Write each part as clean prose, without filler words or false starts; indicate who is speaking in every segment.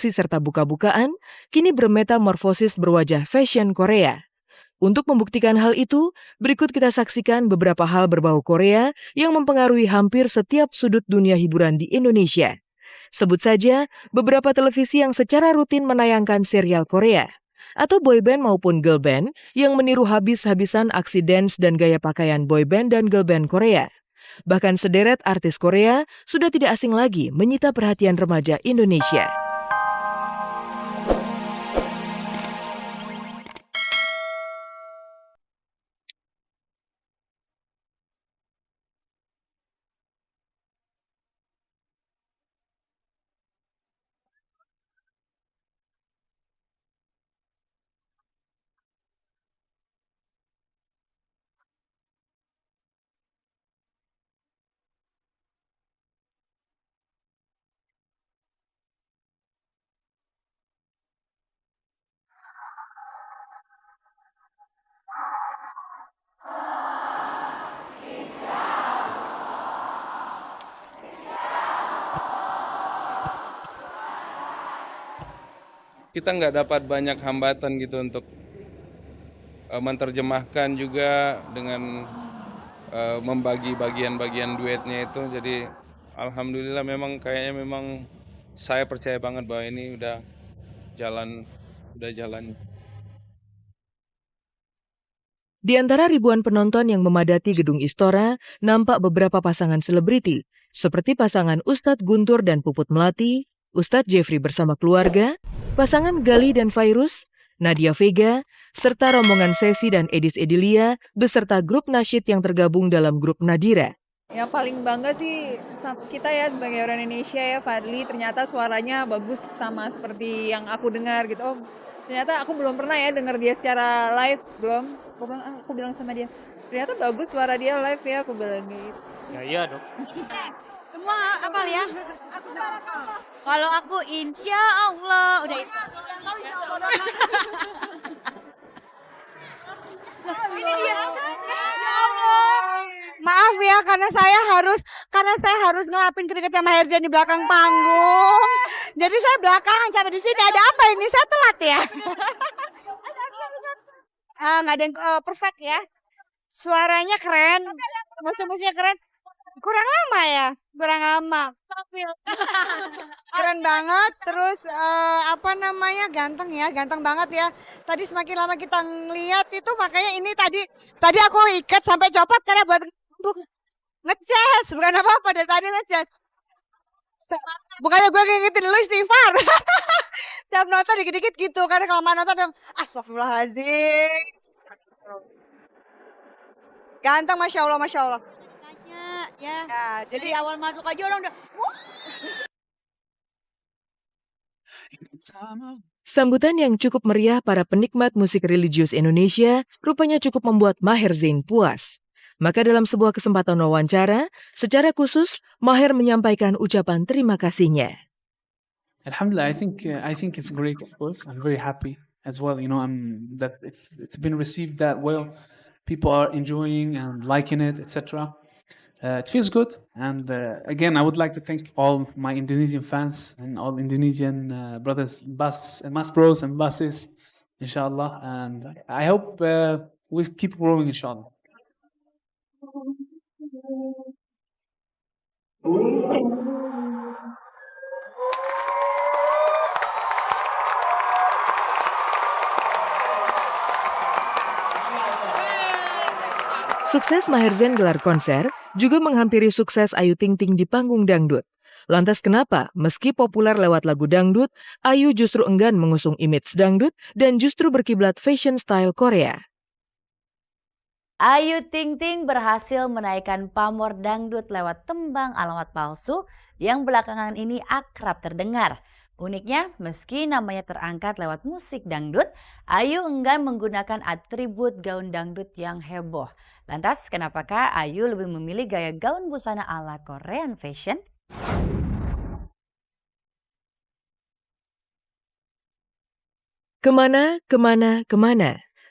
Speaker 1: aksi serta buka-bukaan, kini bermetamorfosis berwajah fashion Korea. Untuk membuktikan hal itu, berikut kita saksikan beberapa hal berbau Korea yang mempengaruhi hampir setiap sudut dunia hiburan di Indonesia. Sebut saja beberapa televisi yang secara rutin menayangkan serial Korea, atau boyband maupun girlband yang meniru habis-habisan aksi dance dan gaya pakaian boyband dan girlband Korea. Bahkan sederet artis Korea sudah tidak asing lagi menyita perhatian remaja Indonesia.
Speaker 2: Kita nggak dapat banyak hambatan gitu untuk menerjemahkan juga dengan membagi bagian-bagian duetnya itu. Jadi alhamdulillah memang kayaknya memang saya percaya banget bahwa ini udah jalan.
Speaker 1: Di antara ribuan penonton yang memadati Gedung Istora, nampak beberapa pasangan selebriti, seperti pasangan Ustadz Guntur dan Puput Melati, Ustadz Jeffrey bersama keluarga, pasangan Gali dan Fairuz, Nadia Vega, serta rombongan Sesi dan Edis Edilia, beserta grup nasyid yang tergabung dalam grup Nadira.
Speaker 3: Yang paling bangga sih kita ya sebagai orang Indonesia ya, Fadly ternyata suaranya bagus sama seperti yang aku dengar gitu. Oh, ternyata aku belum pernah ya dengar dia secara live, belum. Aku bilang sama dia, ternyata bagus suara dia live ya, aku bilang gitu.
Speaker 4: Ya iya dong.
Speaker 5: Semua hafal ya? Aku kalau aku insya Allah udah itu. Ini dia. Ya Allah. Maaf ya karena saya harus ngelapin keringetnya Maher Zain di belakang panggung. Jadi saya belakangan sampai di sini. Ada apa ini? Saya telat ya. Nggak ada yang perfect ya. Suaranya keren, musik-musiknya keren. Kurang lama. Keren banget, terus ganteng banget ya. Tadi semakin lama kita ngeliat itu, makanya ini tadi aku ikat sampai copot karena buat ngecas, bukan apa-apa dari tadi ngecas. Bukannya gue ngingetin lu istighfar. Tiap nonton dikit-dikit gitu, karena kelamaan nonton astagfirullahaladzim. Ganteng, Masya Allah. Ya, jadi awal masuk aja orang udah
Speaker 1: Sambutan yang cukup meriah para penikmat musik religius Indonesia rupanya cukup membuat Maher Zain puas. Maka dalam sebuah kesempatan wawancara, secara khusus Maher menyampaikan ucapan terima kasihnya.
Speaker 4: Alhamdulillah, I think it's great. Of course, I'm very happy as well. You know, that it's been received that well. People are enjoying and liking it, etc. It feels good, and again, I would like to thank all my Indonesian fans and all Indonesian brothers, Mas Bros and Buses, inshallah. And I hope we keep growing, inshallah.
Speaker 1: Sukses Maher Zain gelar konser juga menghampiri sukses Ayu Ting Ting di panggung dangdut. Lantas kenapa meski populer lewat lagu dangdut, Ayu justru enggan mengusung image dangdut dan justru berkiblat fashion style Korea?
Speaker 6: Ayu Ting Ting berhasil menaikkan pamor dangdut lewat tembang alamat palsu yang belakangan ini akrab terdengar. Uniknya, meski namanya terangkat lewat musik dangdut, Ayu enggan menggunakan atribut gaun dangdut yang heboh. Lantas, kenapakah Ayu lebih memilih gaya gaun busana ala Korean fashion?
Speaker 1: Kemana?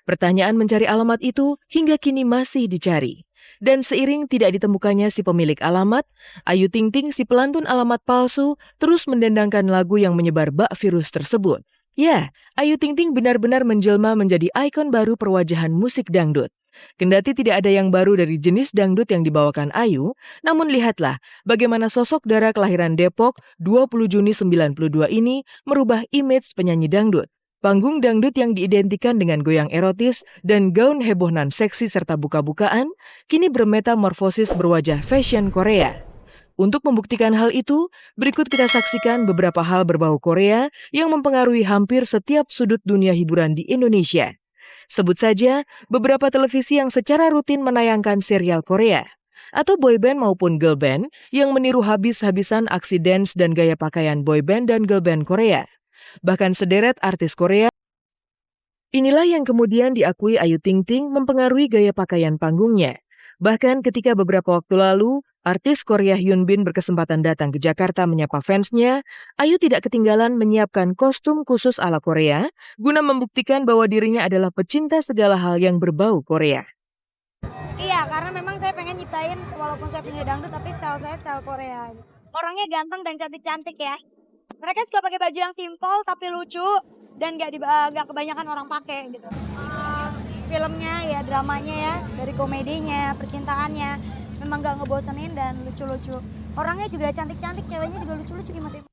Speaker 1: Pertanyaan mencari alamat itu hingga kini masih dicari. Dan seiring tidak ditemukannya si pemilik alamat, Ayu Ting Ting si pelantun alamat palsu terus mendendangkan lagu yang menyebar bak virus tersebut. Ya, Ayu Ting Ting benar-benar menjelma menjadi ikon baru perwajahan musik dangdut. Kendati tidak ada yang baru dari jenis dangdut yang dibawakan Ayu, namun lihatlah bagaimana sosok Dara kelahiran Depok 20 Juni 92 ini merubah image penyanyi dangdut. Panggung dangdut yang diidentikan dengan goyang erotis dan gaun heboh nan seksi serta buka-bukaan, kini bermetamorfosis berwajah fashion Korea. Untuk membuktikan hal itu, berikut kita saksikan beberapa hal berbau Korea yang mempengaruhi hampir setiap sudut dunia hiburan di Indonesia. Sebut saja beberapa televisi yang secara rutin menayangkan serial Korea, atau boyband maupun girl band yang meniru habis-habisan aksi dance dan gaya pakaian boyband dan girl band Korea. Bahkan sederet artis Korea. Inilah yang kemudian diakui Ayu Ting Ting mempengaruhi gaya pakaian panggungnya. Bahkan ketika beberapa waktu lalu, artis Korea Hyun Bin berkesempatan datang ke Jakarta menyapa fansnya, Ayu tidak ketinggalan menyiapkan kostum khusus ala Korea guna membuktikan bahwa dirinya adalah pecinta segala hal yang berbau Korea.
Speaker 7: Iya, karena memang saya pengen nyiptain walaupun saya punya dangdut tapi style saya style Korea. Orangnya ganteng dan cantik-cantik ya. Mereka suka pakai baju yang simpel tapi lucu dan gak kebanyakan orang pakai gitu. Filmnya ya, dramanya ya, dari komedinya, percintaannya memang gak ngebosenin dan lucu-lucu. Orangnya juga cantik-cantik, ceweknya juga lucu-lucu imut-imut.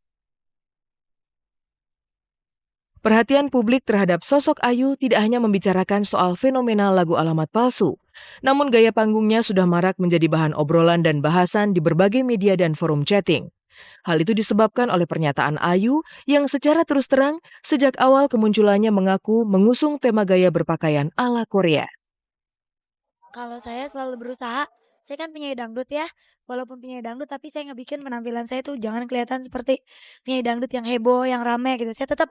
Speaker 1: Perhatian publik terhadap sosok Ayu tidak hanya membicarakan soal fenomena lagu alamat palsu, namun gaya panggungnya sudah marak menjadi bahan obrolan dan bahasan di berbagai media dan forum chatting. Hal itu disebabkan oleh pernyataan Ayu yang secara terus terang sejak awal kemunculannya mengaku mengusung tema gaya berpakaian ala Korea.
Speaker 7: Kalau saya selalu berusaha, saya kan penyanyi dangdut ya. Walaupun penyanyi dangdut tapi saya ngebikin penampilan saya tuh jangan kelihatan seperti penyanyi dangdut yang heboh, yang rame gitu. Saya tetap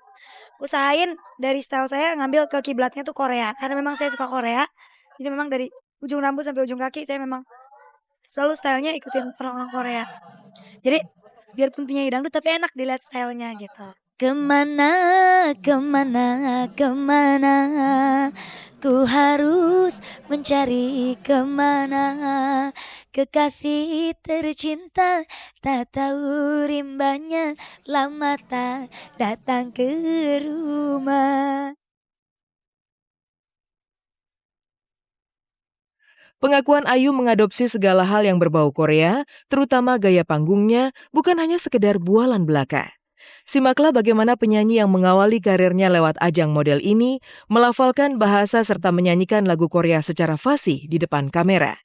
Speaker 7: usahain dari style saya ngambil ke kiblatnya tuh Korea. Karena memang saya suka Korea. Jadi memang dari ujung rambut sampai ujung kaki saya memang selalu stylenya ikutin orang-orang Korea. Jadi biarpun penyanyi dangdut tapi enak dilihat stylenya gitu. Kemana, kemana, kemana, ku harus mencari kemana, kekasih tercinta, tak tahu rimbanya, lama tak datang ke rumah.
Speaker 1: Pengakuan Ayu mengadopsi segala hal yang berbau Korea, terutama gaya panggungnya, bukan hanya sekedar bualan belaka. Simaklah bagaimana penyanyi yang mengawali karirnya lewat ajang model ini melafalkan bahasa serta menyanyikan lagu Korea secara fasih di depan kamera.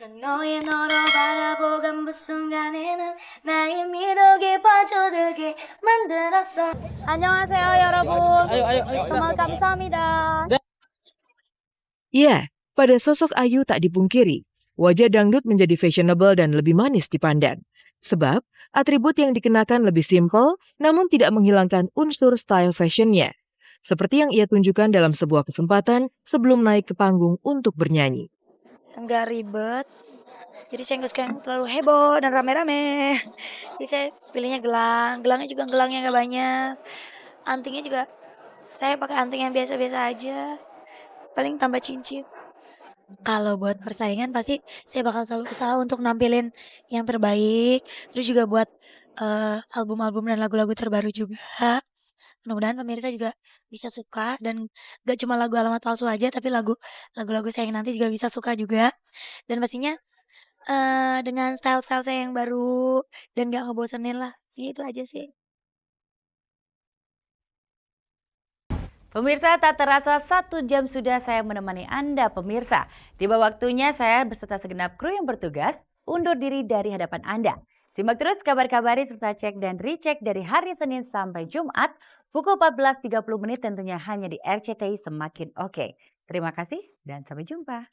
Speaker 7: 너의 너로 바라보간 그 순간에는 나의 미덕에 빠져들게 만들었어. 안녕하세요 여러분. 정말 감사합니다.
Speaker 1: Ya, pada sosok Ayu tak dipungkiri, wajah dangdut menjadi fashionable dan lebih manis dipandang. Sebab, atribut yang dikenakan lebih simpel, namun tidak menghilangkan unsur style fashionnya. Seperti yang ia tunjukkan dalam sebuah kesempatan sebelum naik ke panggung untuk bernyanyi.
Speaker 7: Enggak ribet. Jadi saya nggak suka yang terlalu heboh dan rame-rame. Jadi saya pilihnya gelang. Gelangnya juga gelangnya nggak banyak. Antingnya juga saya pakai anting yang biasa-biasa aja. Paling tambah cincin. Kalau buat persaingan pasti saya bakal selalu usaha untuk nampilin yang terbaik. Terus juga buat album-album dan lagu-lagu terbaru juga. Mudah-mudahan pemirsa juga bisa suka dan gak cuma lagu alamat palsu aja tapi lagu-lagu saya yang nanti juga bisa suka juga. Dan pastinya dengan style-style saya yang baru dan gak ngebosenin lah. Ya itu aja sih.
Speaker 6: Pemirsa, tak terasa 1 jam sudah saya menemani Anda pemirsa. Tiba waktunya saya beserta segenap kru yang bertugas undur diri dari hadapan Anda. Simak terus kabar-kabari serta cek dan recheck dari hari Senin sampai Jumat pukul 14.30 tentunya hanya di RCTI Semakin Oke. Terima kasih dan sampai jumpa.